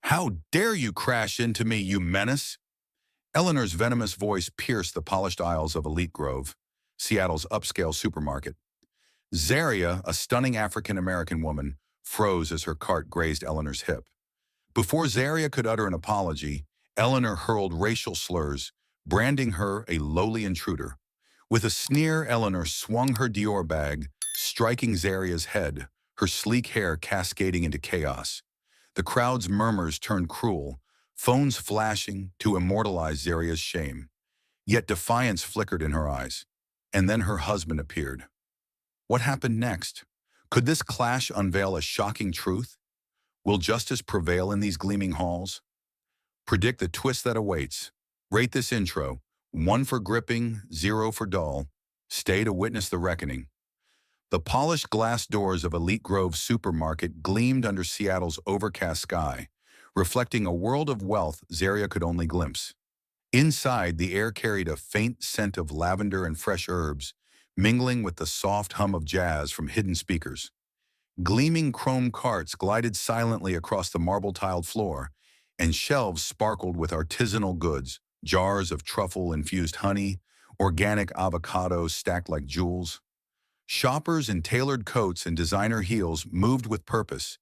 How dare you crash into me, you menace? Eleanor's venomous voice pierced the polished aisles of EliteGrove, Seattle's upscale supermarket. Zaria, a stunning African-American woman, froze as her cart grazed Eleanor's hip. Before Zaria could utter an apology, Eleanor hurled racial slurs, branding her a lowly intruder. With a sneer, Eleanor swung her Dior bag, striking Zaria's head, her sleek hair cascading into chaos. The crowd's murmurs turned cruel, phones flashing to immortalize Zaria's shame. Yet defiance flickered in her eyes. And then her husband appeared. What happened next? Could this clash unveil a shocking truth? Will justice prevail in these gleaming halls? Predict the twist that awaits. Rate this intro, 1 for gripping, 0 for dull. Stay to witness the reckoning. The polished glass doors of EliteGrove supermarket gleamed under Seattle's overcast sky, reflecting a world of wealth Zaria could only glimpse. Inside, the air carried a faint scent of lavender and fresh herbs, mingling with the soft hum of jazz from hidden speakers. Gleaming chrome carts glided silently across the marble-tiled floor, and shelves sparkled with artisanal goods, jars of truffle-infused honey, organic avocados stacked like jewels. Shoppers in tailored coats and designer heels moved with purpose,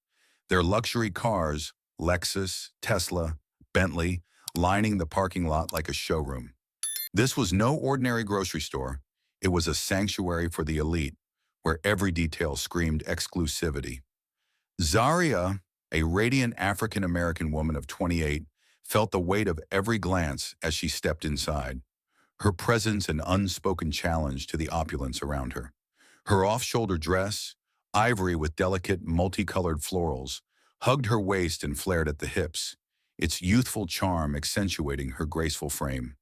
their luxury cars, Lexus, Tesla, Bentley, lining the parking lot like a showroom. This was no ordinary grocery store. It was a sanctuary for the elite, where every detail screamed exclusivity. Zaria, a radiant African-American woman of 28, felt the weight of every glance as she stepped inside, her presence an unspoken challenge to the opulence around her. Her off-shoulder dress, ivory with delicate, multicolored florals, hugged her waist and flared at the hips, its youthful charm accentuating her graceful frame.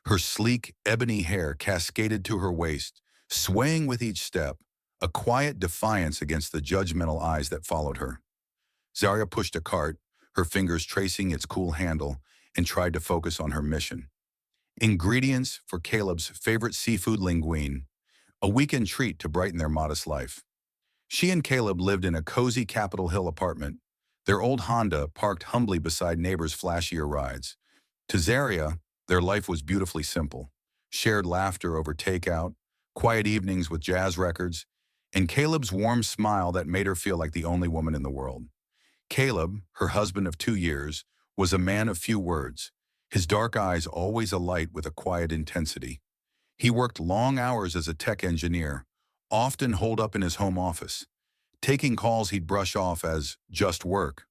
Her sleek, ebony hair cascaded to her waist, swaying with each step, a quiet defiance against the judgmental eyes that followed her. Zaria pushed a cart, her fingers tracing its cool handle, and tried to focus on her mission. Ingredients for Caleb's favorite seafood linguine, a weekend treat to brighten their modest life. She and Caleb lived in a cozy Capitol Hill apartment, their old Honda parked humbly beside neighbors' flashier rides. To Zaria, their life was beautifully simple. Shared laughter over takeout, quiet evenings with jazz records, and Caleb's warm smile that made her feel like the only woman in the world. Caleb, her husband of 2 years, was a man of few words, his dark eyes always alight with a quiet intensity. He worked long hours as a tech engineer, often holed up in his home office, taking calls he'd brush off as just work.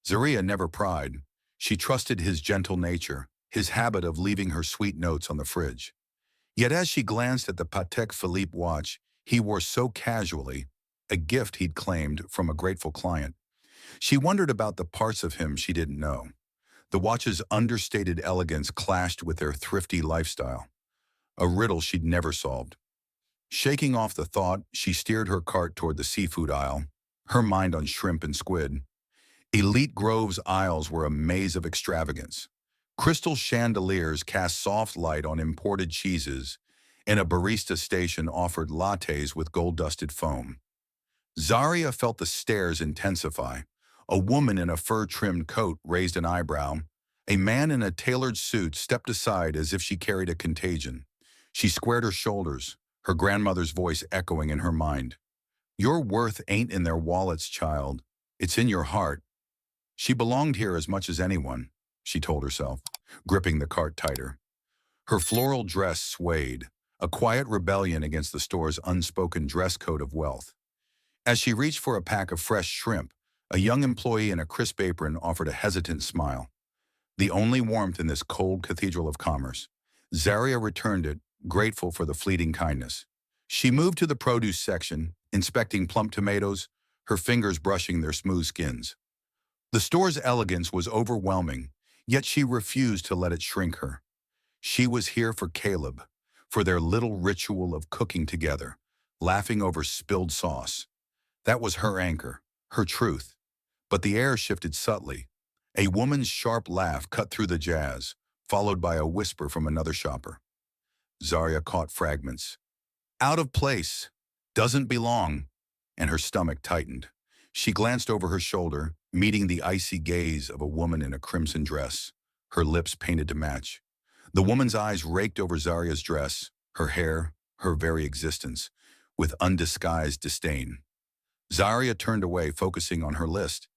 Zaria never pried. She trusted his gentle nature, his habit of leaving her sweet notes on the fridge. Yet as she glanced at the Patek Philippe watch he wore so casually, a gift he'd claimed from a grateful client, she wondered about the parts of him she didn't know. The watch's understated elegance clashed with their thrifty lifestyle, a riddle she'd never solved. Shaking off the thought, she steered her cart toward the seafood aisle, her mind on shrimp and squid. EliteGrove's aisles were a maze of extravagance. Crystal chandeliers cast soft light on imported cheeses, and a barista station offered lattes with gold-dusted foam. Zaria felt the stares intensify. A woman in a fur-trimmed coat raised an eyebrow. A man in a tailored suit stepped aside as if she carried a contagion. She squared her shoulders, her grandmother's voice echoing in her mind. "Your worth ain't in their wallets, child. It's in your heart." She belonged here as much as anyone, she told herself, gripping the cart tighter. Her floral dress swayed, a quiet rebellion against the store's unspoken dress code of wealth. As she reached for a pack of fresh shrimp, a young employee in a crisp apron offered a hesitant smile. The only warmth in this cold cathedral of commerce. Zaria returned it, grateful for the fleeting kindness. She moved to the produce section, inspecting plump tomatoes, her fingers brushing their smooth skins. The store's elegance was overwhelming, yet she refused to let it shrink her. She was here for Caleb, for their little ritual of cooking together, laughing over spilled sauce. That was her anchor, her truth. But the air shifted subtly. A woman's sharp laugh cut through the jazz, followed by a whisper from another shopper. Zaria caught fragments. "Out of place. Doesn't belong." And her stomach tightened. She glanced over her shoulder, meeting the icy gaze of a woman in a crimson dress, her lips painted to match. The woman's eyes raked over Zaria's dress, her hair, her very existence, with undisguised disdain. Zaria turned away, focusing on her list,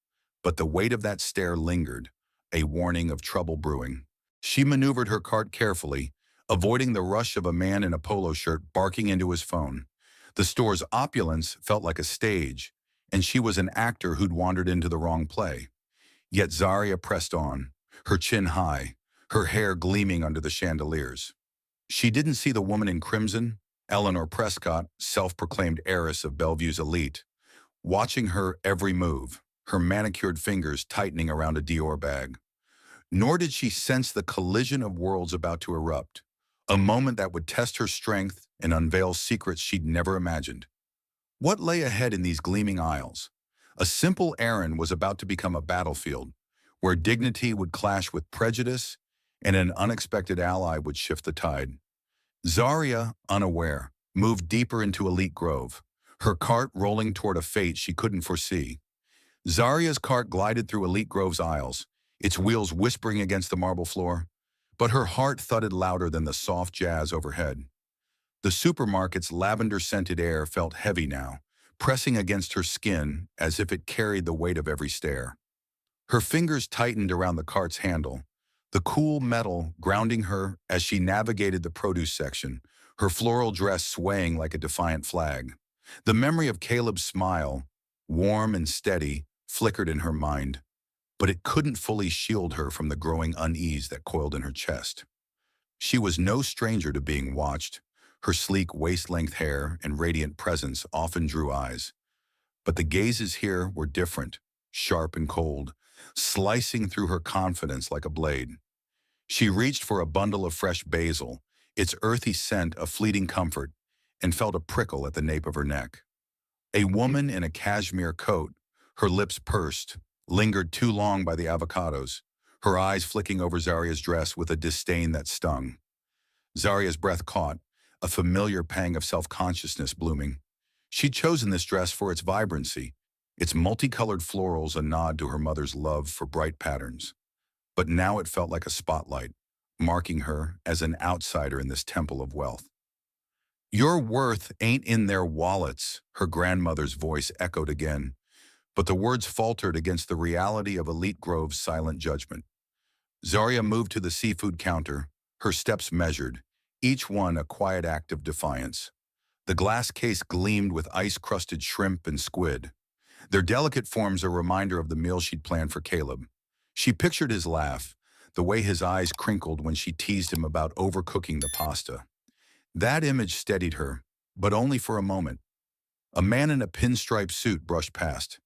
but the weight of that stare lingered, a warning of trouble brewing. She maneuvered her cart carefully, avoiding the rush of a man in a polo shirt barking into his phone. The store's opulence felt like a stage, and she was an actor who'd wandered into the wrong play. Yet Zaria pressed on, her chin high, her hair gleaming under the chandeliers. She didn't see the woman in crimson, Eleanor Prescott, self-proclaimed heiress of Bellevue's elite, watching her every move, her manicured fingers tightening around a Dior bag. Nor did she sense the collision of worlds about to erupt, a moment that would test her strength and unveil secrets she'd never imagined. What lay ahead in these gleaming aisles? A simple errand was about to become a battlefield, where dignity would clash with prejudice and an unexpected ally would shift the tide. Zaria, unaware, moved deeper into EliteGrove, her cart rolling toward a fate she couldn't foresee. Zaria's cart glided through EliteGrove's aisles, its wheels whispering against the marble floor, but her heart thudded louder than the soft jazz overhead. The supermarket's lavender-scented air felt heavy now, pressing against her skin as if it carried the weight of every stare. Her fingers tightened around the cart's handle, the cool metal grounding her as she navigated the produce section, her floral dress swaying like a defiant flag. The memory of Caleb's smile, warm and steady, flickered in her mind, but it couldn't fully shield her from the growing unease that coiled in her chest. She was no stranger to being watched. Her sleek waist-length hair and radiant presence often drew eyes. But the gazes here were different, sharp and cold, slicing through her confidence like a blade. She reached for a bundle of fresh basil, its earthy scent a fleeting comfort, and felt a prickle at the nape of her neck. A woman in a cashmere coat, her lips pursed, lingered too long by the avocados, her eyes flicking over Zaria's dress with a disdain that stung. Zaria's breath caught, a familiar pang of self-consciousness blooming. She'd chosen this dress for its vibrancy, its multicolored florals a nod to her mother's love for bright patterns. But now it felt like a spotlight, marking her as an outsider in this temple of wealth. "Your worth ain't in their wallets," her grandmother's voice echoed again, but the words faltered against the reality of EliteGrove's silent judgment. Zaria moved to the seafood counter, her steps measured, each one a quiet act of defiance. The glass case gleamed with ice-crusted shrimp and squid, their delicate forms a reminder of the meal she'd planned for Caleb. She pictured his laugh, the way his eyes crinkled when she teased him about overcooking the pasta. That image steadied her, but only for a moment. A man in a pinstripe suit brushed past,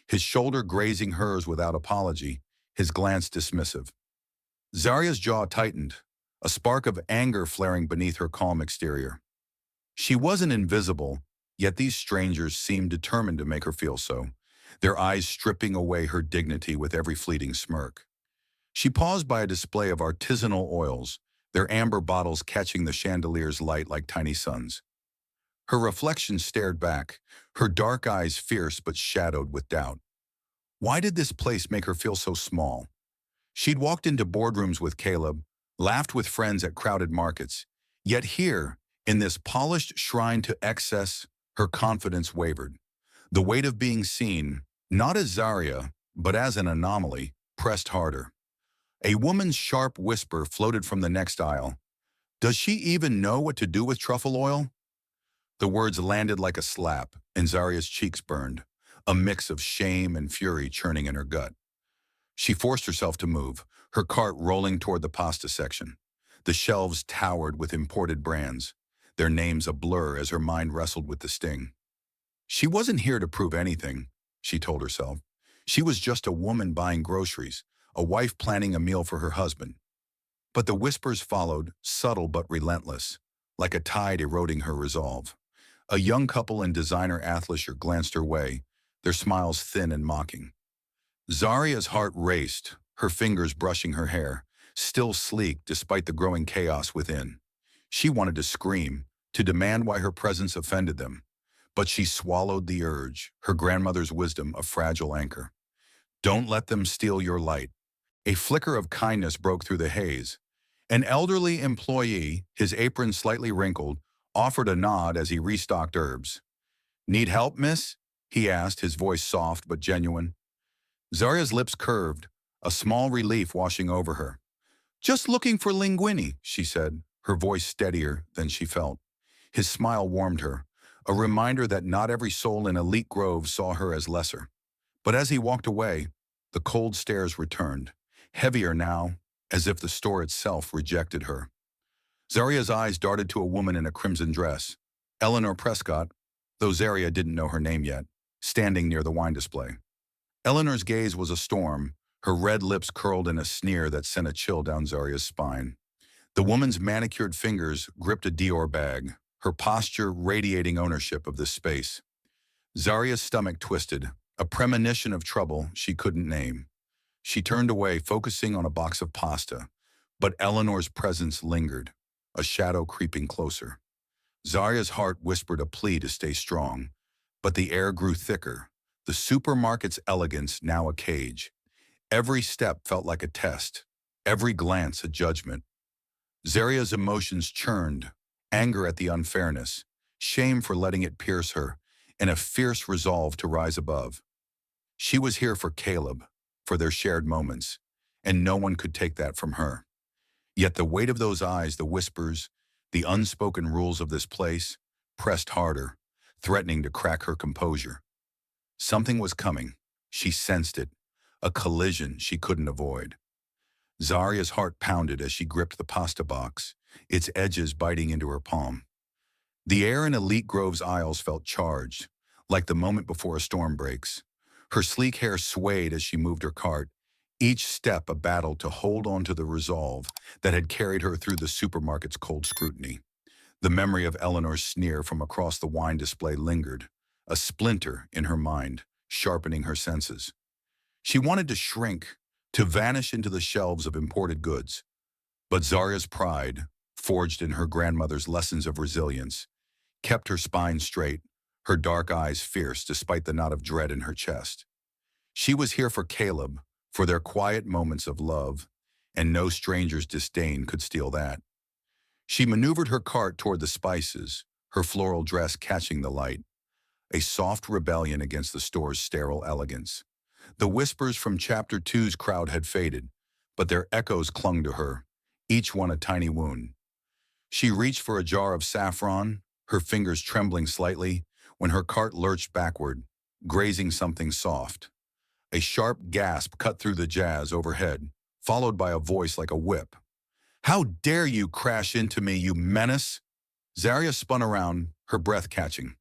his shoulder grazing hers without apology, his glance dismissive. Zaria's jaw tightened, a spark of anger flaring beneath her calm exterior. She wasn't invisible, yet these strangers seemed determined to make her feel so, their eyes stripping away her dignity with every fleeting smirk. She paused by a display of artisanal oils, their amber bottles catching the chandelier's light like tiny suns. Her reflection stared back, her dark eyes fierce but shadowed with doubt. Why did this place make her feel so small? She'd walked into boardrooms with Caleb, laughed with friends at crowded markets, yet here, in this polished shrine to excess, her confidence wavered. The weight of being seen, not as Zaria, but as an anomaly, pressed harder. A woman's sharp whisper floated from the next aisle. "Does she even know what to do with truffle oil?" The words landed like a slap, and Zaria's cheeks burned, a mix of shame and fury churning in her gut. She forced herself to move, her cart rolling toward the pasta section. The shelves towered with imported brands, their names a blur as her mind wrestled with the sting. She wasn't here to prove anything, she told herself. She was just a woman buying groceries, a wife planning a meal for her husband. But the whispers followed, subtle but relentless, like a tide eroding her resolve. A young couple in designer athleisure glanced her way, their smiles thin and mocking. Zaria's heart raced, her fingers brushing her hair, still sleek despite the growing chaos within. She wanted to scream, to demand why her presence offended them. But she swallowed the urge, her grandmother's wisdom a fragile anchor. Don't let them steal your light. A flicker of kindness broke through the haze. An elderly employee, his apron slightly wrinkled, offered a nod as he restocked herbs. Need help, miss? He asked, his voice soft but genuine. Zaria's lips curved, a small relief washing over her. Just looking for linguine, she said, her voice steadier than she felt. His smile warmed her, a reminder that not every soul in EliteGrove saw her as lesser. But as he walked away, the cold stares returned, heavier now, as if the store itself rejected her. Zaria's eyes darted to a woman in a crimson dress, Eleanor Prescott, though Zaria didn't know her name yet, standing near the wine display. Eleanor's gaze was a storm, her red lips curled in a sneer that sent a chill down Zaria's spine. The woman's manicured fingers gripped a Dior bag, her posture radiating ownership of this space. Zaria's stomach twisted, a premonition of trouble she couldn't name. She turned away, focusing on a box of pasta, but Eleanor's presence lingered, a shadow creeping closer. Zaria's heart whispered a plea to stay strong, but the air grew thicker, the supermarket's elegance now a cage. Every step felt like a test, every glance a judgment. Zaria's emotions churned, anger at the unfairness, shame for letting it pierce her, and a fierce resolve to rise above. She was here for Caleb, for their shared moments, and no one could take that from her. Yet the weight of those eyes, the whispers, the unspoken rules of this place, pressed harder, threatening to crack her composure. Something was coming. She sensed it, a collision she couldn't avoid. Zaria's heart pounded as she gripped the pasta box, its edges biting into her palm. The air in EliteGrove's aisles felt charged, like the moment before a storm breaks. Her sleek hair swayed as she moved her cart, each step a battle to hold on to the resolve that had carried her through the supermarket's cold scrutiny. The memory of Eleanor's sneer from across the wine display lingered, a splinter in her mind, sharpening her senses. She wanted to shrink, to vanish into the shelves of imported goods. But Zaria's pride, forged in her grandmother's lessons of resilience, kept her spine straight, her dark eyes fierce despite the knot of dread in her chest. She was here for Caleb, for their quiet moments of love, and no stranger's disdain could steal that. She maneuvered her cart toward the spices, her floral dress catching the light, a soft rebellion against the store's sterile elegance. The whispers from Chapter 2's crowd had faded, but their echoes clung to her, each one a tiny wound. She reached for a jar of saffron, her fingers trembling slightly, when her cart lurched backward, grazing something soft. A sharp gasp cut through the jazz overhead, followed by a voice like a whip. "How dare you crash into me, you menace!" Zaria spun around, her breath catching.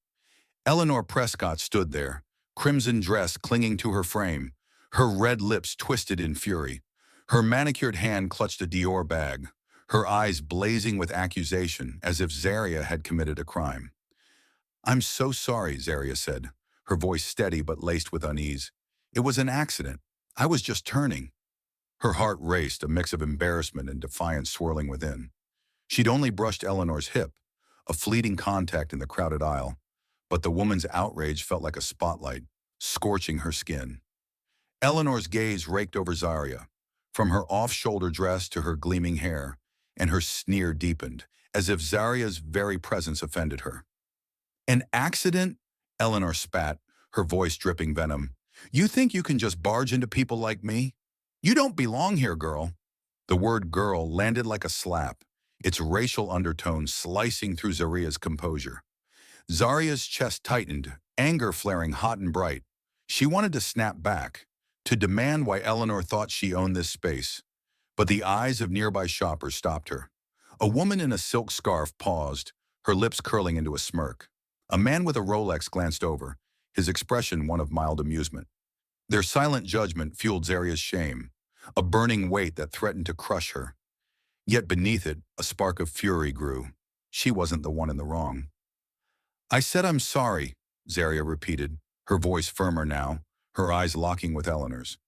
Eleanor Prescott stood there, crimson dress clinging to her frame, her red lips twisted in fury. Her manicured hand clutched a Dior bag, her eyes blazing with accusation as if Zaria had committed a crime. "I'm so sorry," Zaria said, her voice steady but laced with unease. "It was an accident. I was just turning." Her heart raced, a mix of embarrassment and defiance swirling within. She'd only brushed Eleanor's hip, a fleeting contact in the crowded aisle, but the woman's outrage felt like a spotlight, scorching her skin. Eleanor's gaze raked over Zaria, from her off-shoulder dress to her gleaming hair, and her sneer deepened, as if Zaria's very presence offended her. "An accident?" Eleanor spat, her voice dripping venom. "You think you can just barge into people like me? You don't belong here, girl." The word girl landed like a slap, its racial undertones slicing through Zaria's composure. Zaria's chest tightened, anger flaring hot and bright. She wanted to snap back, to demand why Eleanor thought she owned this space. But the eyes of nearby shoppers stopped her. A woman in a silk scarf paused, her lips curling into a smirk. A man with a Rolex glanced over, his expression one of mild amusement. Their silent judgment fueled Zaria's shame, a burning weight that threatened to crush her. Yet beneath it, a spark of fury grew. She wasn't the one in the wrong. "I said I'm sorry," Zaria repeated, her voice firmer now, her eyes locking with Eleanor's.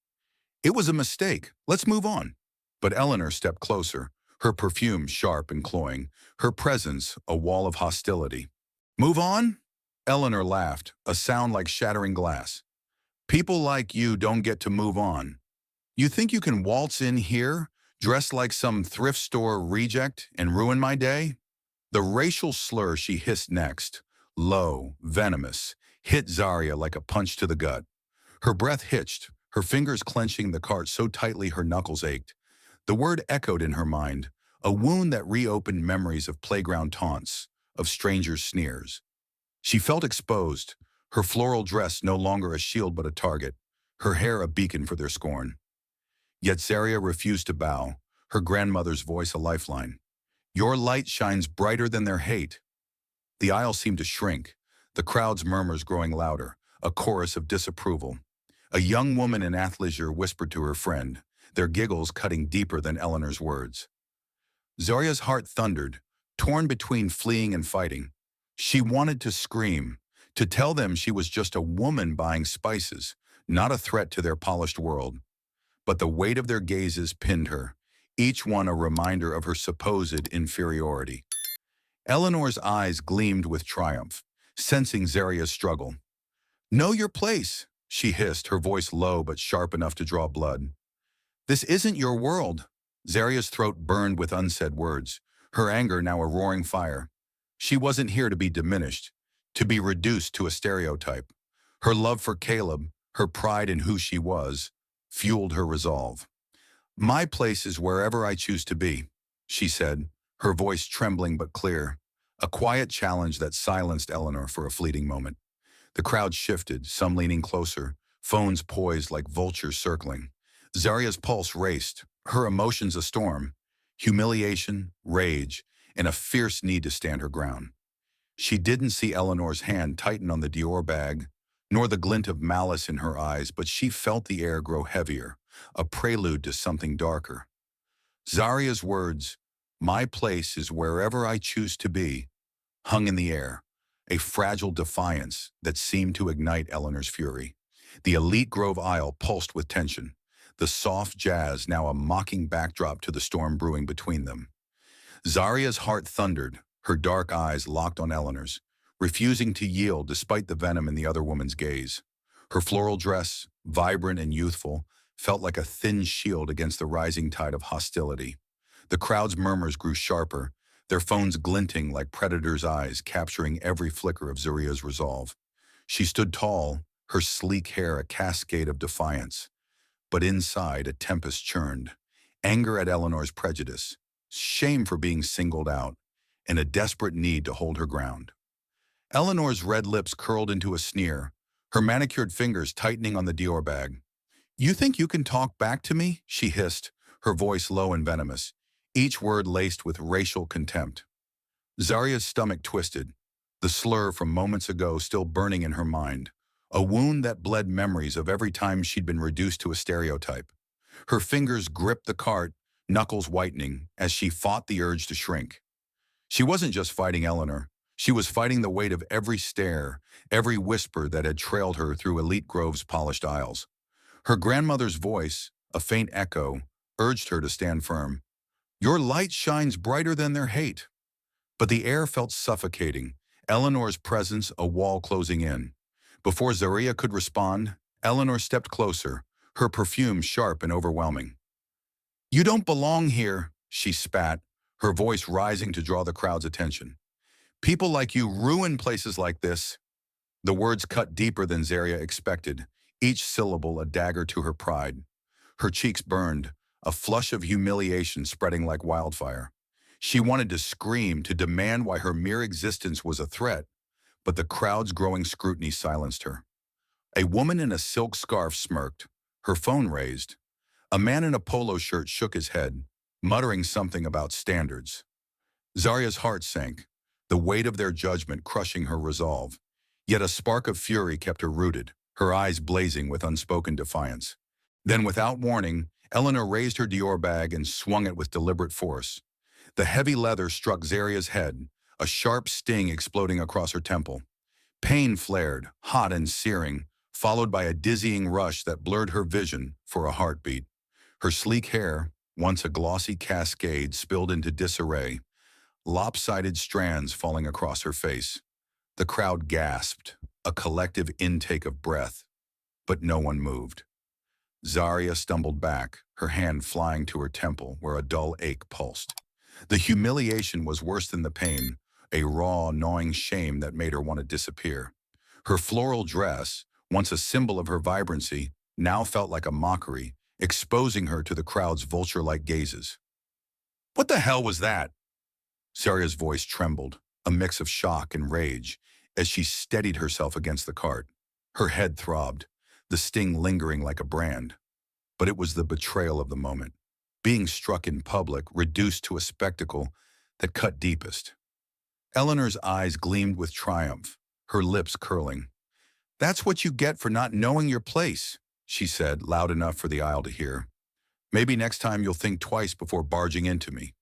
"It was a mistake. Let's move on." But Eleanor stepped closer, her perfume sharp and cloying, her presence a wall of hostility. "Move on?" Eleanor laughed, a sound like shattering glass. People like you don't get to move on. You think you can waltz in here, dressed like some thrift store reject, and ruin my day? The racial slur she hissed next, low, venomous, hit Zaria like a punch to the gut. Her breath hitched, her fingers clenching the cart so tightly her knuckles ached. The word echoed in her mind, a wound that reopened memories of playground taunts, of strangers' sneers. She felt exposed, her floral dress no longer a shield but a target, her hair a beacon for their scorn. Yet Zaria refused to bow, her grandmother's voice a lifeline. Your light shines brighter than their hate. The aisle seemed to shrink, the crowd's murmurs growing louder, a chorus of disapproval. A young woman in athleisure whispered to her friend, their giggles cutting deeper than Eleanor's words. Zaria's heart thundered, torn between fleeing and fighting. She wanted to scream, to tell them she was just a woman buying spices, not a threat to their polished world. But the weight of their gazes pinned her, each one a reminder of her supposed inferiority. Eleanor's eyes gleamed with triumph, sensing Zaria's struggle. Know your place, she hissed, her voice low but sharp enough to draw blood. This isn't your world. Zaria's throat burned with unsaid words, her anger now a roaring fire. She wasn't here to be diminished, to be reduced to a stereotype. Her love for Caleb, her pride in who she was, fueled her resolve. My place is wherever I choose to be, she said, her voice trembling but clear, a quiet challenge that silenced Eleanor for a fleeting moment. The crowd shifted, some leaning closer, phones poised like vultures circling. Zaria's pulse raced, her emotions a storm, humiliation, rage, and a fierce need to stand her ground. She didn't see Eleanor's hand tighten on the Dior bag, nor the glint of malice in her eyes, but she felt the air grow heavier, a prelude to something darker. Zaria's words, "My place is wherever I choose to be," hung in the air, a fragile defiance that seemed to ignite Eleanor's fury. The EliteGrove aisle pulsed with tension, the soft jazz now a mocking backdrop to the storm brewing between them. Zaria's heart thundered, her dark eyes locked on Eleanor's, refusing to yield despite the venom in the other woman's gaze. Her floral dress, vibrant and youthful, felt like a thin shield against the rising tide of hostility. The crowd's murmurs grew sharper, their phones glinting like predators' eyes, capturing every flicker of Zaria's resolve. She stood tall, her sleek hair a cascade of defiance. But inside, a tempest churned. Anger at Eleanor's prejudice, shame for being singled out, and a desperate need to hold her ground. Eleanor's red lips curled into a sneer, her manicured fingers tightening on the Dior bag. You think you can talk back to me? She hissed, her voice low and venomous, each word laced with racial contempt. Zaria's stomach twisted, the slur from moments ago still burning in her mind, a wound that bled memories of every time she'd been reduced to a stereotype. Her fingers gripped the cart, knuckles whitening, as she fought the urge to shrink. She wasn't just fighting Eleanor. She was fighting the weight of every stare, every whisper that had trailed her through EliteGrove's polished aisles. Her grandmother's voice, a faint echo, urged her to stand firm. Your light shines brighter than their hate. But the air felt suffocating, Eleanor's presence a wall closing in. Before Zaria could respond, Eleanor stepped closer, her perfume sharp and overwhelming. You don't belong here, she spat, her voice rising to draw the crowd's attention. People like you ruin places like this. The words cut deeper than Zaria expected, each syllable a dagger to her pride. Her cheeks burned, a flush of humiliation spreading like wildfire. She wanted to scream, to demand why her mere existence was a threat, but the crowd's growing scrutiny silenced her. A woman in a silk scarf smirked, her phone raised. A man in a polo shirt shook his head, muttering something about standards. Zaria's heart sank, the weight of their judgment crushing her resolve. Yet a spark of fury kept her rooted, her eyes blazing with unspoken defiance. Then, without warning, Eleanor raised her Dior bag and swung it with deliberate force. The heavy leather struck Zaria's head, a sharp sting exploding across her temple. Pain flared, hot and searing, followed by a dizzying rush that blurred her vision for a heartbeat. Her sleek hair, once a glossy cascade, spilled into disarray, lopsided strands falling across her face. The crowd gasped, a collective intake of breath. but no one moved. Zaria stumbled back, her hand flying to her temple where a dull ache pulsed. The humiliation was worse than the pain, a raw, gnawing shame that made her want to disappear. Her floral dress, once a symbol of her vibrancy, now felt like a mockery, exposing her to the crowd's vulture-like gazes. "What the hell was that?" Zaria's voice trembled, a mix of shock and rage, as she steadied herself against the cart. Her head throbbed, the sting lingering like a brand. But it was the betrayal of the moment, being struck in public, reduced to a spectacle that cut deepest. Eleanor's eyes gleamed with triumph, her lips curling. "That's what you get for not knowing your place," she said, loud enough for the aisle to hear. "Maybe next time you'll think twice before barging into me."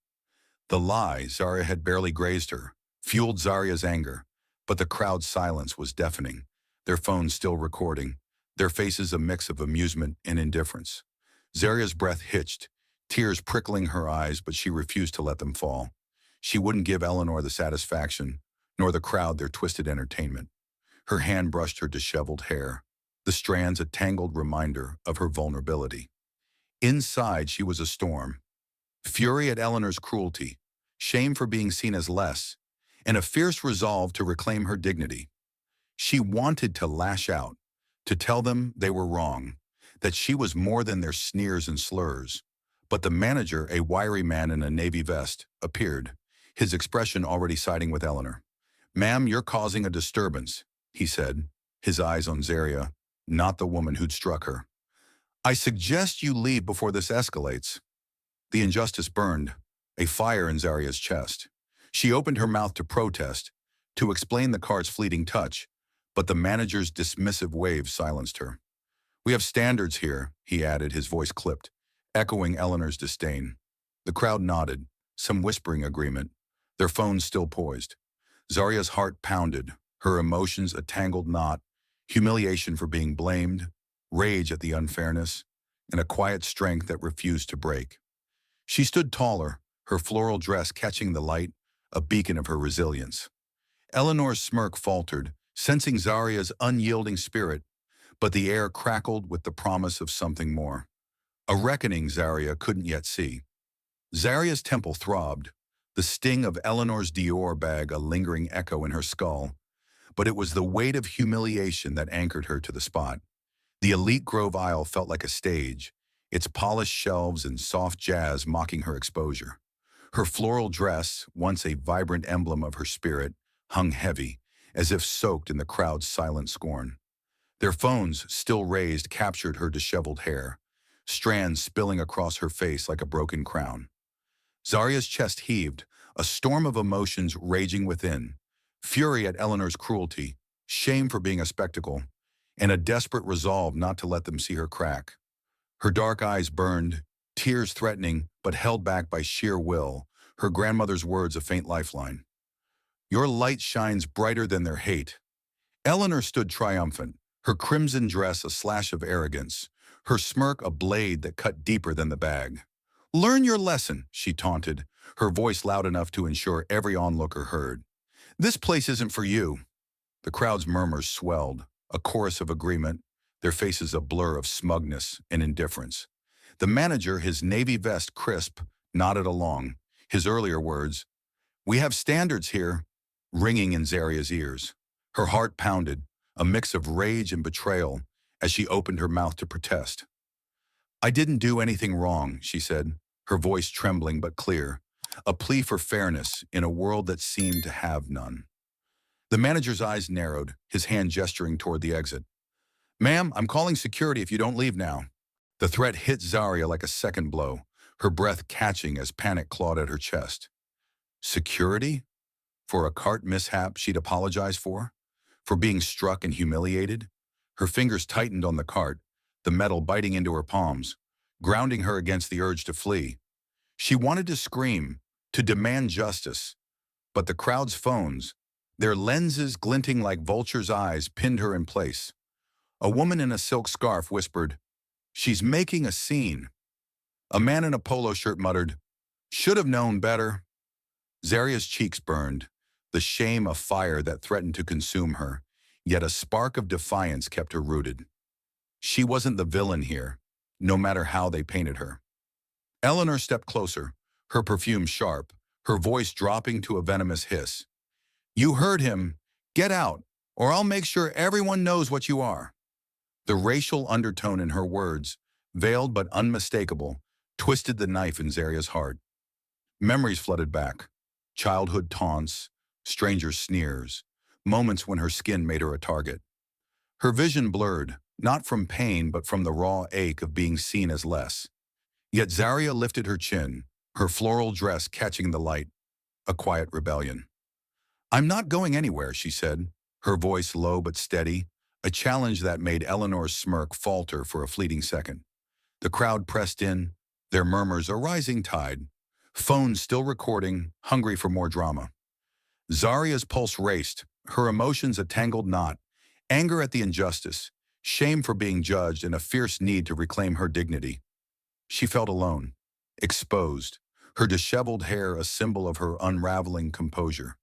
The lie Zaria had barely grazed her, fueled Zaria's anger, but the crowd's silence was deafening, their phones still recording, their faces a mix of amusement and indifference. Zaria's breath hitched, tears prickling her eyes, but she refused to let them fall. She wouldn't give Eleanor the satisfaction, nor the crowd their twisted entertainment. Her hand brushed her disheveled hair, the strands a tangled reminder of her vulnerability. Inside, she was a storm. Fury at Eleanor's cruelty, shame for being seen as less, and a fierce resolve to reclaim her dignity. She wanted to lash out, to tell them they were wrong, that she was more than their sneers and slurs. But the manager, a wiry man in a navy vest, appeared, his expression already siding with Eleanor. "Ma'am, you're causing a disturbance," he said, his eyes on Zaria, not the woman who'd struck her. "I suggest you leave before this escalates." The injustice burned, a fire in Zaria's chest. She opened her mouth to protest, to explain the cart's fleeting touch, but the manager's dismissive wave silenced her. "We have standards here," he added, his voice clipped, echoing Eleanor's disdain. The crowd nodded, some whispering agreement, their phones still poised. Zaria's heart pounded, her emotions a tangled knot, humiliation for being blamed, rage at the unfairness, and a quiet strength that refused to break. She stood taller, her floral dress catching the light, a beacon of her resilience. Eleanor's smirk faltered, sensing Zaria's unyielding spirit, but the air crackled with the promise of something more. A reckoning Zaria couldn't yet see. Zaria's temple throbbed, the sting of Eleanor's Dior bag a lingering echo in her skull, but it was the weight of humiliation that anchored her to the spot. The EliteGrove aisle felt like a stage, its polished shelves and soft jazz mocking her exposure. Her floral dress, once a vibrant emblem of her spirit, hung heavy, as if soaked in the crowd's silent scorn. Their phones, still raised, captured her disheveled hair, strands spilling across her face like a broken crown. Zaria's chest heaved, a storm of emotions raging within, fury at Eleanor's cruelty, shame for being a spectacle, and a desperate resolve not to let them see her crack. Her dark eyes burned, tears threatening but held back by sheer will, her grandmother's words a faint lifeline. "Your light shines brighter than their hate." Eleanor stood triumphant, her crimson dress a slash of arrogance, her smirk a blade that cut deeper than the bag. "Learn your lesson," she taunted, her voice loud enough to ensure every onlooker heard. "This place isn't for you." The crowd's murmurs swelled, a chorus of agreement, their faces a blur of smugness and indifference. The manager, his navy vest crisp, nodded along, his earlier words, "We have standards here," ringing in Zaria's ears. Her heart pounded, a mix of rage and betrayal, as she opened her mouth to protest. "I didn't do anything wrong," she said, her voice trembling but clear, a plea for fairness in a world that seemed to have none. The manager's eyes narrowed, his hand gesturing toward the exit. "Ma'am, I'm calling security if you don't leave now." The threat hit Zaria like a second blow, her breath catching as panic clawed at her chest. Security? For a cart mishap she'd apologized for? For being struck and humiliated? Her fingers tightened on the cart, the metal biting into her palms, grounding her against the urge to flee. She wanted to scream, to demand justice, but the crowd's phones, their lenses glinting like vultures' eyes, pinned her in place. A woman in a silk scarf whispered, "She's making a scene." A man in a polo shirt muttered, "Should have known better." Zaria's cheeks burned, the shame a fire that threatened to consume her, yet a spark of defiance kept her rooted. She wasn't the villain here, no matter how they painted her. Eleanor stepped closer, her perfume sharp, her voice dropping to a venomous hiss. "You heard him. Get out, or I'll make sure everyone knows what you are." The racial undertone in her words, veiled but unmistakable, twisted the knife in Zaria's heart. Memories flooded back. Childhood taunts, strangers' sneers, moments when her skin made her a target. Her vision blurred, not from pain but from the raw ache of being seen as less. Yet Zaria lifted her chin, her floral dress catching the light, a quiet rebellion. "I'm not going anywhere," she said, her voice low but steady, a challenge that made Eleanor's smirk falter for a fleeting second. The crowd pressed in, their murmurs a rising tide, phones still recording, hungry for more drama. Zaria's pulse raced, her emotions a tangled knot, anger at the injustice, shame for being judged, and a fierce need to reclaim her dignity. She felt alone, exposed, her disheveled hair a symbol of her unraveling composure.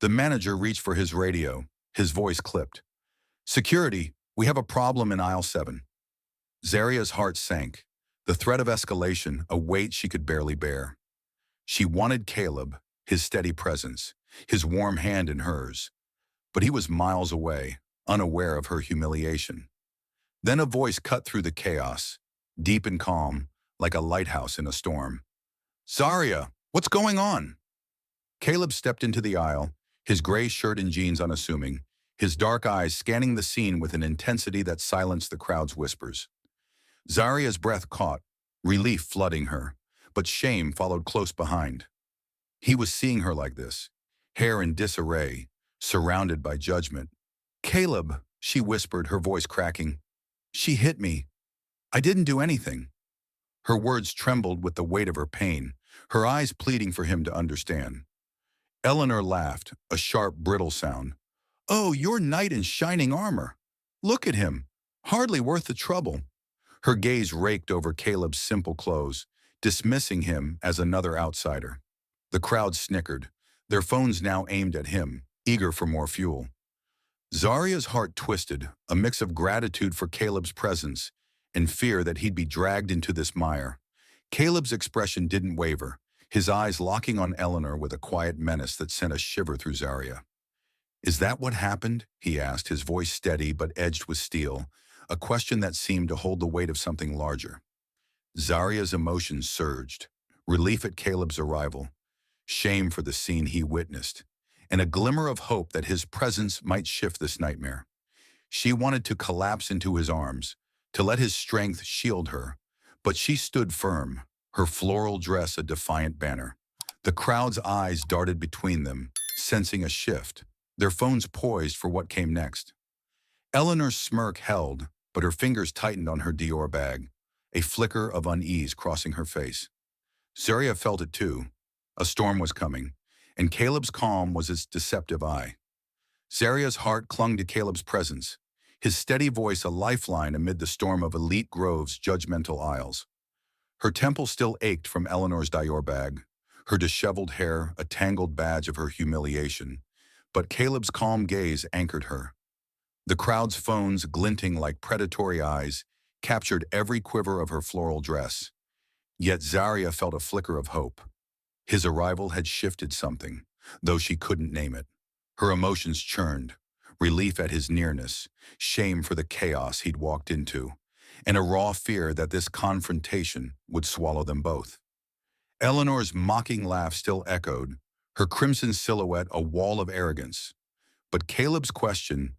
The manager reached for his radio, his voice clipped. "Security, we have a problem in aisle 7. Zaria's heart sank, the threat of escalation, a weight she could barely bear. She wanted Caleb, his steady presence, his warm hand in hers. But he was miles away, unaware of her humiliation. Then a voice cut through the chaos, deep and calm, like a lighthouse in a storm. "Zaria, what's going on?" Caleb stepped into the aisle, his gray shirt and jeans unassuming, his dark eyes scanning the scene with an intensity that silenced the crowd's whispers. Zaria's breath caught, relief flooding her, but shame followed close behind. He was seeing her like this, hair in disarray, surrounded by judgment. "Caleb," she whispered, her voice cracking. "She hit me. I didn't do anything." Her words trembled with the weight of her pain, her eyes pleading for him to understand. Eleanor laughed, a sharp, brittle sound. "Oh, your knight in shining armor. Look at him. Hardly worth the trouble." Her gaze raked over Caleb's simple clothes, dismissing him as another outsider. The crowd snickered, their phones now aimed at him, eager for more fuel. Zaria's heart twisted, a mix of gratitude for Caleb's presence and fear that he'd be dragged into this mire. Caleb's expression didn't waver, his eyes locking on Eleanor with a quiet menace that sent a shiver through Zaria. "Is that what happened?" he asked, his voice steady but edged with steel, a question that seemed to hold the weight of something larger. Zaria's emotions surged, relief at Caleb's arrival, shame for the scene he witnessed, and a glimmer of hope that his presence might shift this nightmare. She wanted to collapse into his arms, to let his strength shield her, but she stood firm, her floral dress a defiant banner. The crowd's eyes darted between them, sensing a shift, their phones poised for what came next. Eleanor's smirk held, but her fingers tightened on her Dior bag, a flicker of unease crossing her face. Zaria felt it too. A storm was coming, and Caleb's calm was its deceptive eye. Zaria's heart clung to Caleb's presence, his steady voice a lifeline amid the storm of EliteGrove's judgmental aisles. Her temple still ached from Eleanor's Dior bag, her disheveled hair a tangled badge of her humiliation, but Caleb's calm gaze anchored her. The crowd's phones, glinting like predatory eyes, captured every quiver of her floral dress. Yet Zaria felt a flicker of hope. His arrival had shifted something, though she couldn't name it. Her emotions churned, relief at his nearness, shame for the chaos he'd walked into, and a raw fear that this confrontation would swallow them both. Eleanor's mocking laugh still echoed, her crimson silhouette a wall of arrogance. But Caleb's question,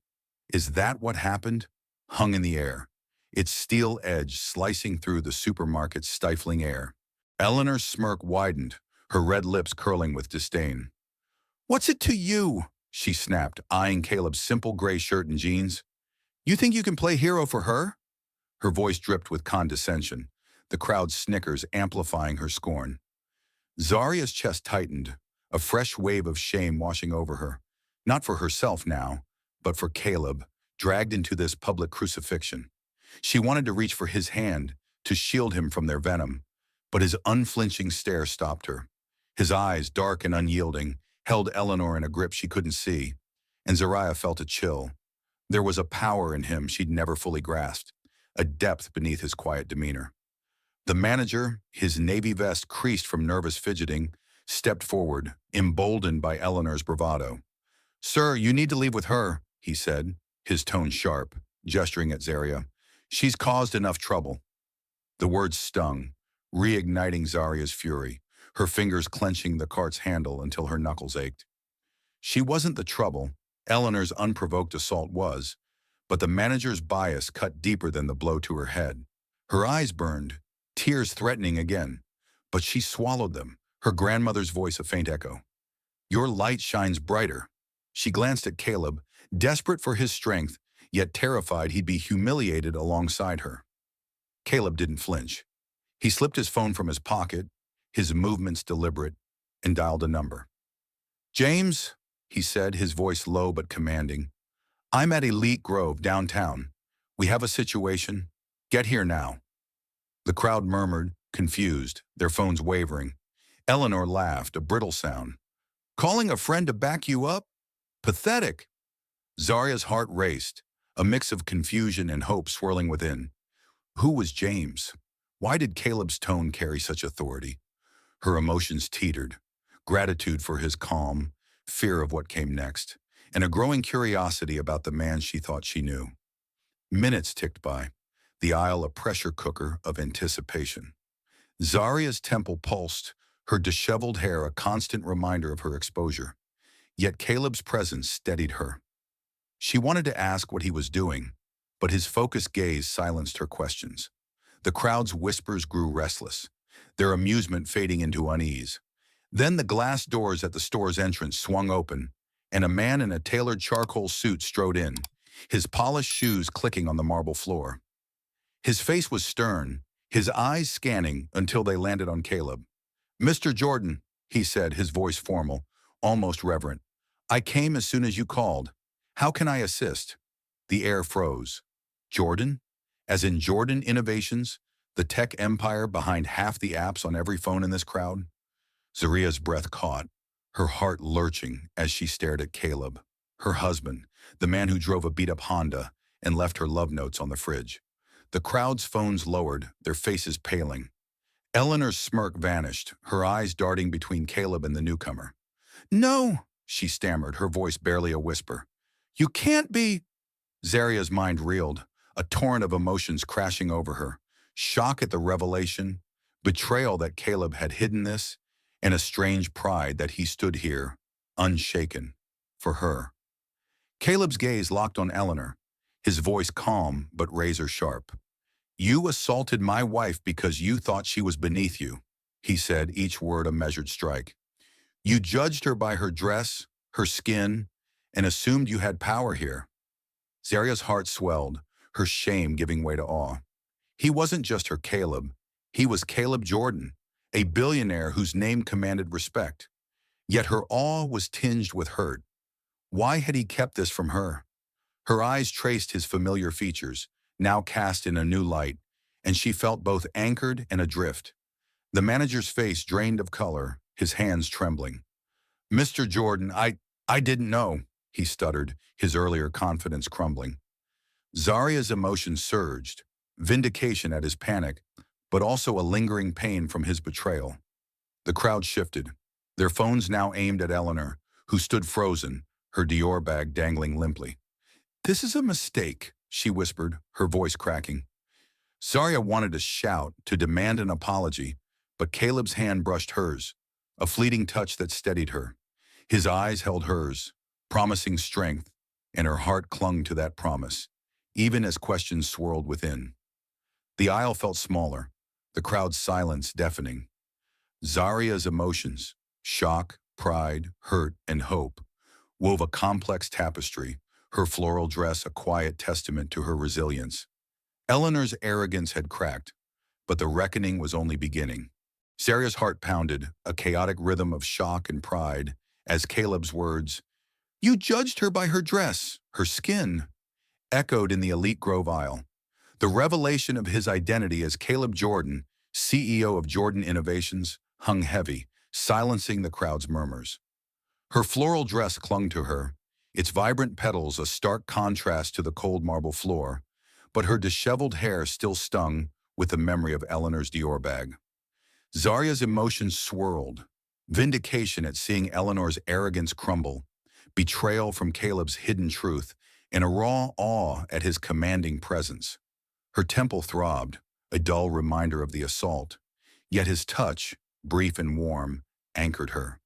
"Is that what happened?" hung in the air, its steel edge slicing through the supermarket's stifling air. Eleanor's smirk widened, her red lips curling with disdain. "What's it to you?" she snapped, eyeing Caleb's simple gray shirt and jeans. "You think you can play hero for her?" Her voice dripped with condescension, the crowd's snickers amplifying her scorn. Zaria's chest tightened, a fresh wave of shame washing over her, not for herself now, but for Caleb, dragged into this public crucifixion. She wanted to reach for his hand, to shield him from their venom, but his unflinching stare stopped her. His eyes, dark and unyielding, held Eleanor in a grip she couldn't see, and Zaria felt a chill. There was a power in him she'd never fully grasped, a depth beneath his quiet demeanor. The manager, his navy vest creased from nervous fidgeting, stepped forward, emboldened by Eleanor's bravado. "Sir, you need to leave with her," he said, his tone sharp, gesturing at Zaria. "She's caused enough trouble." The words stung, reigniting Zaria's fury, her fingers clenching the cart's handle until her knuckles ached. She wasn't the trouble, Eleanor's unprovoked assault was, but the manager's bias cut deeper than the blow to her head. Her eyes burned, tears threatening again, but she swallowed them, her grandmother's voice a faint echo. "Your light shines brighter." She glanced at Caleb, desperate for his strength, yet terrified he'd be humiliated alongside her. Caleb didn't flinch. He slipped his phone from his pocket, his movements deliberate, and dialed a number. "James," he said, his voice low but commanding. "I'm at EliteGrove downtown. We have a situation. Get here now." The crowd murmured, confused, their phones wavering. Eleanor laughed, a brittle sound. "Calling a friend to back you up? Pathetic." Zaria's heart raced, a mix of confusion and hope swirling within. Who was James? Why did Caleb's tone carry such authority? Her emotions teetered, gratitude for his calm, fear of what came next, and a growing curiosity about the man she thought she knew. Minutes ticked by, the aisle a pressure cooker of anticipation. Zaria's temple pulsed, her disheveled hair a constant reminder of her exposure. Yet Caleb's presence steadied her. She wanted to ask what he was doing, but his focused gaze silenced her questions. The crowd's whispers grew restless, their amusement fading into unease. Then the glass doors at the store's entrance swung open, and a man in a tailored charcoal suit strode in, his polished shoes clicking on the marble floor. His face was stern, his eyes scanning until they landed on Caleb. "Mr. Jordan," he said, his voice formal, almost reverent. "I came as soon as you called. How can I assist?" The air froze. Jordan? As in Jordan Innovations, the tech empire behind half the apps on every phone in this crowd? Zaria's breath caught, her heart lurching as she stared at Caleb, her husband, the man who drove a beat-up Honda and left her love notes on the fridge. The crowd's phones lowered, their faces paling. Eleanor's smirk vanished, her eyes darting between Caleb and the newcomer. "No," she stammered, her voice barely a whisper. "You can't be—" Zaria's mind reeled, a torrent of emotions crashing over her. Shock at the revelation, betrayal that Caleb had hidden this, and a strange pride that he stood here, unshaken, for her. Caleb's gaze locked on Eleanor, his voice calm but razor-sharp. "You assaulted my wife because you thought she was beneath you," he said, each word a measured strike. "You judged her by her dress, her skin, and assumed you had power here." Zaria's heart swelled, her shame giving way to awe. He wasn't just her Caleb. He was Caleb Jordan, a billionaire whose name commanded respect. Yet her awe was tinged with hurt. Why had he kept this from her? Her eyes traced his familiar features, now cast in a new light, and she felt both anchored and adrift. The manager's face drained of color, his hands trembling. "Mr. Jordan, I didn't know," he stuttered, his earlier confidence crumbling. Zaria's emotions surged, vindication at his panic, but also a lingering pain from his betrayal. The crowd shifted, their phones now aimed at Eleanor, who stood frozen, her Dior bag dangling limply. "This is a mistake," she whispered, her voice cracking. Zaria wanted to shout, to demand an apology, but Caleb's hand brushed hers, a fleeting touch that steadied her. His eyes held hers, promising strength, and her heart clung to that promise, even as questions swirled within. The aisle felt smaller, the crowd's silence deafening. Zaria's emotions, shock, pride, hurt, and hope, wove a complex tapestry, her floral dress a quiet testament to her resilience. Eleanor's arrogance had cracked, but the reckoning was only beginning. Zaria's heart pounded, a chaotic rhythm of shock and pride, as Caleb's words, "You judged her by her dress, her skin," echoed in the EliteGrove aisle. The revelation of his identity as Caleb Jordan, CEO of Jordan Innovations, hung heavy, silencing the crowd's murmurs. Her floral dress clung to her, its vibrant petals a stark contrast to the cold marble floor, but her disheveled hair still stung with the memory of Eleanor's Dior bag. Zaria's emotions swirled, vindication at seeing Eleanor's arrogance crumble, betrayal from Caleb's hidden truth, and a raw awe at his commanding presence. Her temple throbbed, a dull reminder of the assault, yet his touch, brief and warm, anchored her.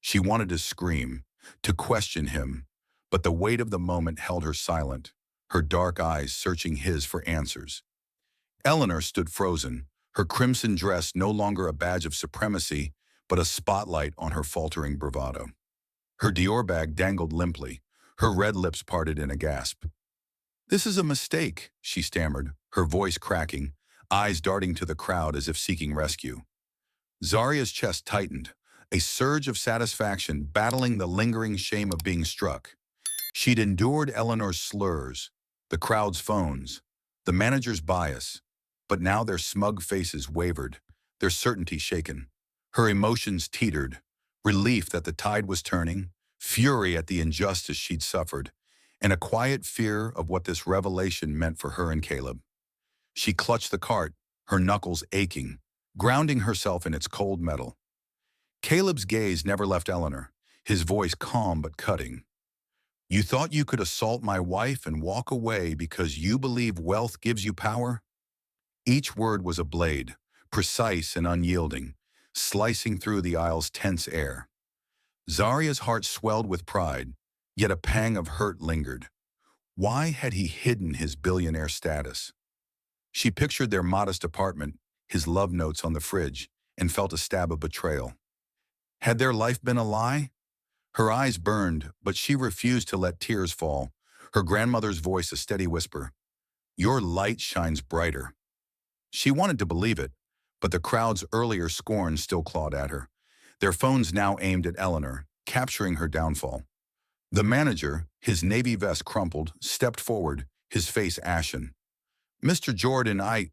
She wanted to scream, to question him, but the weight of the moment held her silent, her dark eyes searching his for answers. Eleanor stood frozen, her crimson dress no longer a badge of supremacy, but a spotlight on her faltering bravado. Her Dior bag dangled limply, her red lips parted in a gasp. "This is a mistake," she stammered, her voice cracking, eyes darting to the crowd as if seeking rescue. Zaria's chest tightened, a surge of satisfaction battling the lingering shame of being struck. She'd endured Eleanor's slurs, the crowd's phones, the manager's bias, but now their smug faces wavered, their certainty shaken. Her emotions teetered, relief that the tide was turning, fury at the injustice she'd suffered, and a quiet fear of what this revelation meant for her and Caleb. She clutched the cart, her knuckles aching, grounding herself in its cold metal. Caleb's gaze never left Eleanor, his voice calm but cutting. "You thought you could assault my wife and walk away because you believe wealth gives you power?" Each word was a blade, precise and unyielding, slicing through the aisle's tense air. Zaria's heart swelled with pride, yet a pang of hurt lingered. Why had he hidden his billionaire status? She pictured their modest apartment, his love notes on the fridge, and felt a stab of betrayal. Had their life been a lie? Her eyes burned, but she refused to let tears fall, her grandmother's voice a steady whisper. "Your light shines brighter." She wanted to believe it, but the crowd's earlier scorn still clawed at her, their phones now aimed at Eleanor, capturing her downfall. The manager, his navy vest crumpled, stepped forward, his face ashen. "Mr. Jordan, I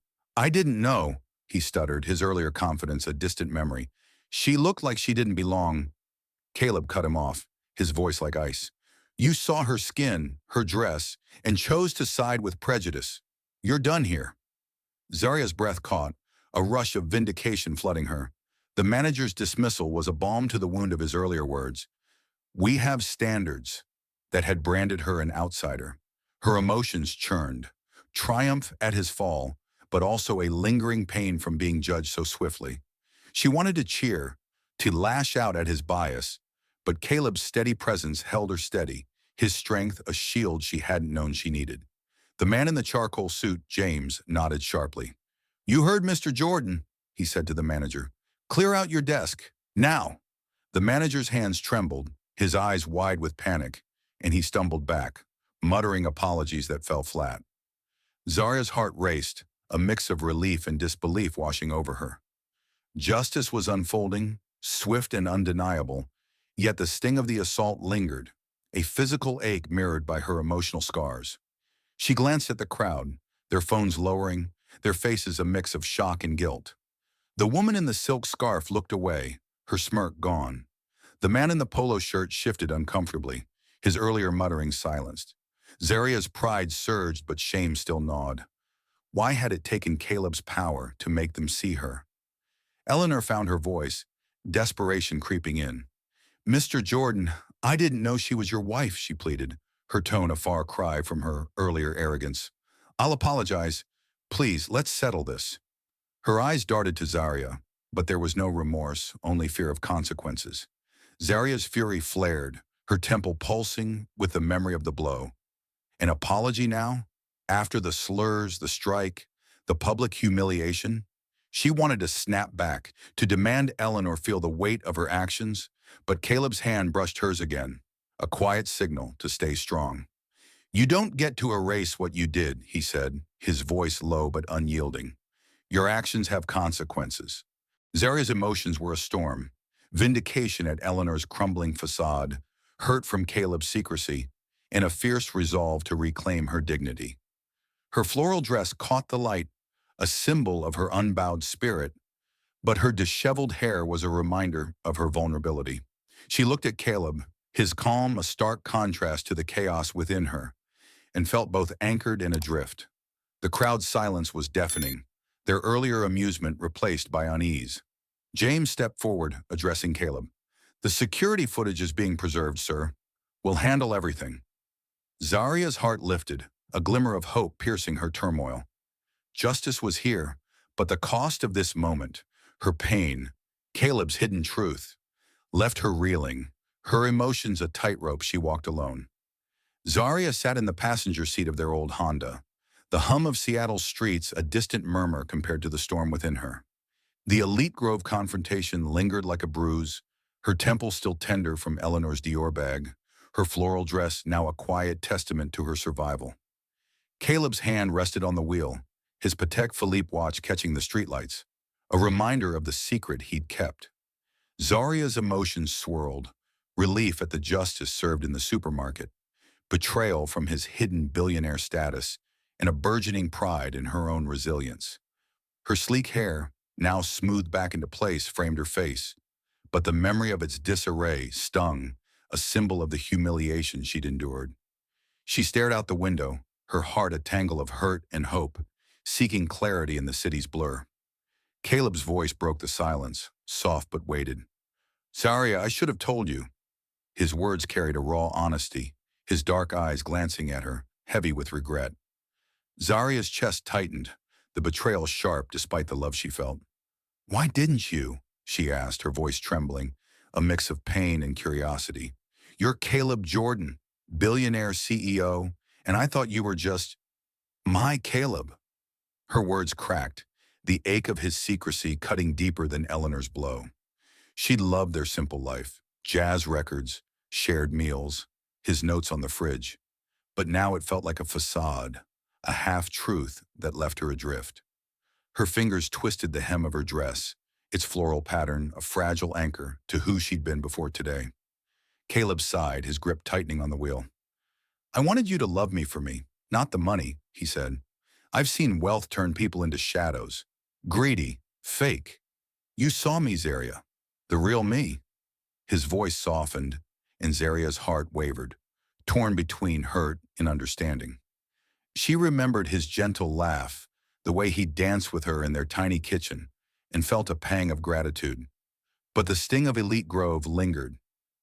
didn't know," he stuttered, his earlier confidence a distant memory. "She looked like she didn't belong." Caleb cut him off, his voice like ice. "You saw her skin, her dress, and chose to side with prejudice. You're done here." Zaria's breath caught, a rush of vindication flooding her. The manager's dismissal was a balm to the wound of his earlier words. "We have standards," that had branded her an outsider. Her emotions churned, triumph at his fall, but also a lingering pain from being judged so swiftly. She wanted to cheer, to lash out at his bias, but Caleb's steady presence held her steady, his strength a shield she hadn't known she needed. The man in the charcoal suit, James, nodded sharply. "You heard Mr. Jordan," he said to the manager. "Clear out your desk, now." The manager's hands trembled, his eyes wide with panic, and he stumbled back, muttering apologies that fell flat. Zaria's heart raced, a mix of relief and disbelief washing over her. Justice was unfolding, swift and undeniable, yet the sting of the assault lingered, a physical ache mirrored by her emotional scars. She glanced at the crowd, their phones lowering, their faces a mix of shock and guilt. The woman in the silk scarf looked away, her smirk gone. The man in the polo shirt shifted uncomfortably, his earlier mutterings silenced. Zaria's pride surged, but shame still gnawed. Why had it taken Caleb's power to make them see her? Eleanor found her voice, desperation creeping in. "Mr. Jordan, I didn't know she was your wife," she pleaded, her tone a far cry from her earlier arrogance. "I'll apologize. Please, let's settle this." Her eyes darted to Zaria, but there was no remorse, only fear of consequences. Zaria's fury flared, her temple pulsing with the memory of the blow. An apology now? After the slurs, the strike, the public humiliation? She wanted to snap back, to demand Eleanor feel the weight of her actions, but Caleb's hand brushed hers again, a quiet signal to stay strong. "You don't get to erase what you did," he said, his voice low but unyielding. "Your actions have consequences." Zaria's emotions were a storm, vindication at Eleanor's crumbling facade, hurt from Caleb's secrecy, and a fierce resolve to reclaim her dignity. Her floral dress caught the light, a symbol of her unbowed spirit, but her disheveled hair was a reminder of her vulnerability. She looked at Caleb, his calm a stark contrast to the chaos within her, and felt both anchored and adrift. The crowd's silence was deafening, their earlier amusement replaced by unease. James stepped forward, addressing Caleb. The security footage is being preserved, sir. We'll handle everything. Zaria's heart lifted, a glimmer of hope piercing her turmoil. Justice was here, but the cost of this moment, her pain, Caleb's hidden truth, left her reeling, her emotions a tightrope she walked alone. Zaria sat in the passenger seat of their old Honda, the hum of Seattle's streets a distant murmur compared to the storm within her. The EliteGrove confrontation lingered like a bruise, her temple still tender from Eleanor's Dior bag, her floral dress now a quiet testament to her survival. Caleb's hand rested on the wheel, his Patek Philippe watch catching the streetlights, a reminder of the secret he'd kept. Zaria's emotions swirled, relief at the justice served in the supermarket, betrayal from his hidden billionaire status, and a burgeoning pride in her own resilience. Her sleek hair, now smoothed back into place, framed her face, but the memory of its disarray stung, a symbol of the humiliation she'd endured. She stared out the window, her heart a tangle of hurt and hope, seeking clarity in the city's blur. Caleb's voice broke the silence, soft but weighted. Zaria, I should have told you. His words carried a raw honesty, his dark eyes glancing at her, heavy with regret. Zaria's chest tightened, the betrayal sharp despite the love she felt. Why didn't you? She asked, her voice trembling, a mix of pain and curiosity. You're Caleb Jordan, billionaire CEO, and I thought you were just my Caleb. Her words cracked, the ache of his secrecy cutting deeper than Eleanor's blow. She'd loved their simple life, jazz records, shared meals, his notes on the fridge. But now it felt like a facade, a half-truth that left her adrift. Her fingers twisted the hem of her dress, its floral pattern a fragile anchor to who she'd been before today. Caleb sighed, his grip tightening on the wheel. I wanted you to love me for me, not the money, he said. I've seen wealth turn people into shadows. Greedy, fake. You saw me, Zaria. The real me. His voice softened, and Zaria's heart wavered, torn between hurt and understanding. She remembered his gentle laugh, the way he danced with her in their tiny kitchen, and felt a pang of gratitude. But the sting of EliteGrove lingered.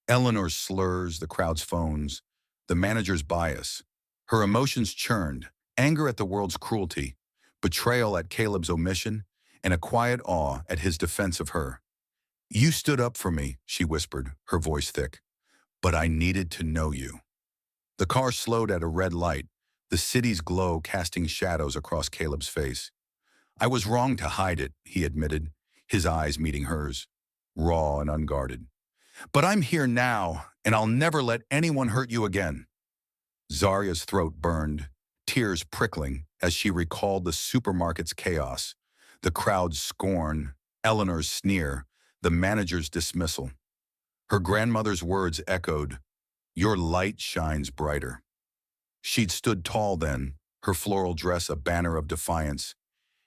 Eleanor's slurs, the crowd's phones, the manager's bias. Her emotions churned, anger at the world's cruelty, betrayal at Caleb's omission, and a quiet awe at his defense of her. You stood up for me, she whispered, her voice thick. But I needed to know you. The car slowed at a red light, the city's glow casting shadows across Caleb's face. I was wrong to hide it, he admitted, his eyes meeting hers, raw and unguarded. But I'm here now, and I'll never let anyone hurt you again. Zaria's throat burned, tears prickling as she recalled the supermarket's chaos, the crowd's scorn, Eleanor's sneer, the manager's dismissal. Her grandmother's words echoed, Your light shines brighter. She'd stood tall then, her floral dress a banner of defiance,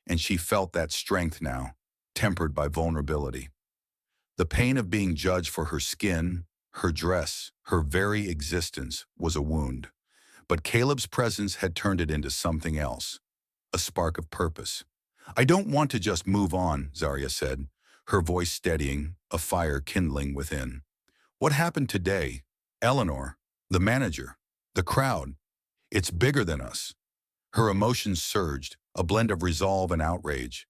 and she felt that strength now, tempered by vulnerability. The pain of being judged for her skin, her dress, her very existence was a wound. But Caleb's presence had turned it into something else, a spark of purpose. I don't want to just move on, Zaria said, her voice steadying, a fire kindling within. What happened today? Eleanor, the manager, the crowd. It's bigger than us. Her emotions surged, a blend of resolve and outrage.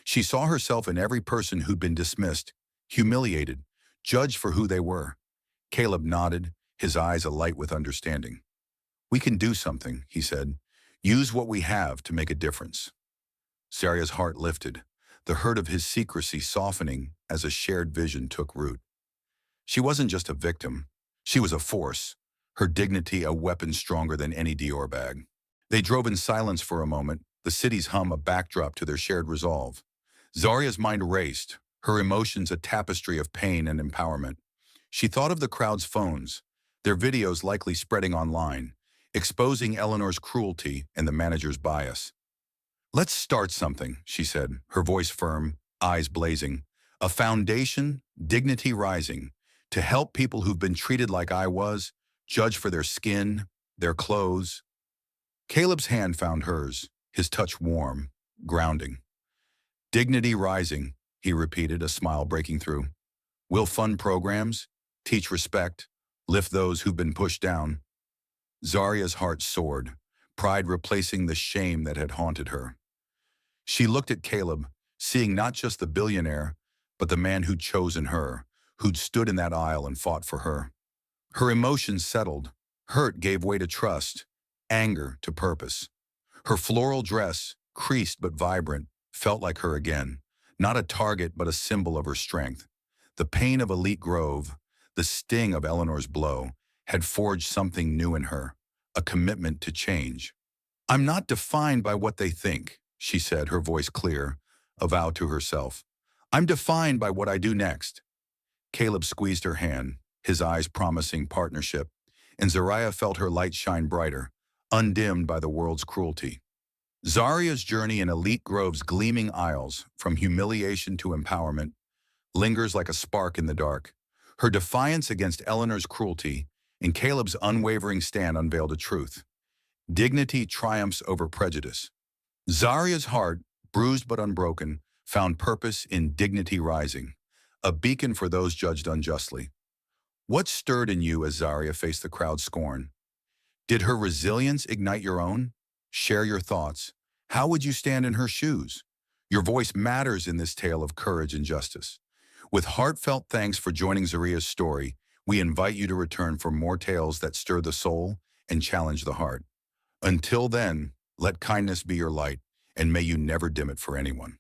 She saw herself in every person who'd been dismissed, humiliated, judged for who they were. Caleb nodded, his eyes alight with understanding. We can do something, he said. Use what we have to make a difference. Zaria's heart lifted, the hurt of his secrecy softening as a shared vision took root. She wasn't just a victim. She was a force, her dignity a weapon stronger than any Dior bag. They drove in silence for a moment, the city's hum a backdrop to their shared resolve. Zaria's mind raced, her emotions a tapestry of pain and empowerment. She thought of the crowd's phones, their videos likely spreading online, exposing Eleanor's cruelty and the manager's bias. Let's start something, she said, her voice firm, eyes blazing. A foundation, dignity rising, to help people who've been treated like I was, judged for their skin, their clothes. Caleb's hand found hers, his touch warm, grounding. Dignity rising, he repeated, a smile breaking through. We'll fund programs, teach respect, lift those who've been pushed down. Zaria's heart soared, pride replacing the shame that had haunted her. She looked at Caleb, seeing not just the billionaire, but the man who'd chosen her, who'd stood in that aisle and fought for her. Her emotions settled. Hurt gave way to trust, anger to purpose. Her floral dress, creased but vibrant, felt like her again, not a target but a symbol of her strength. The pain of EliteGrove, the sting of Eleanor's blow, had forged something new in her, a commitment to change. I'm not defined by what they think, she said, her voice clear, a vow to herself. I'm defined by what I do next. Caleb squeezed her hand, his eyes promising partnership, and Zaria felt her light shine brighter, undimmed by the world's cruelty. Zaria's journey in EliteGrove's gleaming aisles, from humiliation to empowerment, lingers like a spark in the dark. Her defiance against Eleanor's cruelty and Caleb's unwavering stand unveiled a truth. Dignity triumphs over prejudice. Zaria's heart, bruised but unbroken, found purpose in dignity rising, a beacon for those judged unjustly. What stirred in you as Zaria faced the crowd's scorn? Did her resilience ignite your own? Share your thoughts. How would you stand in her shoes? Your voice matters in this tale of courage and justice. With heartfelt thanks for joining Zaria's story, we invite you to return for more tales that stir the soul and challenge the heart. Until then, let kindness be your light, and may you never dim it for anyone.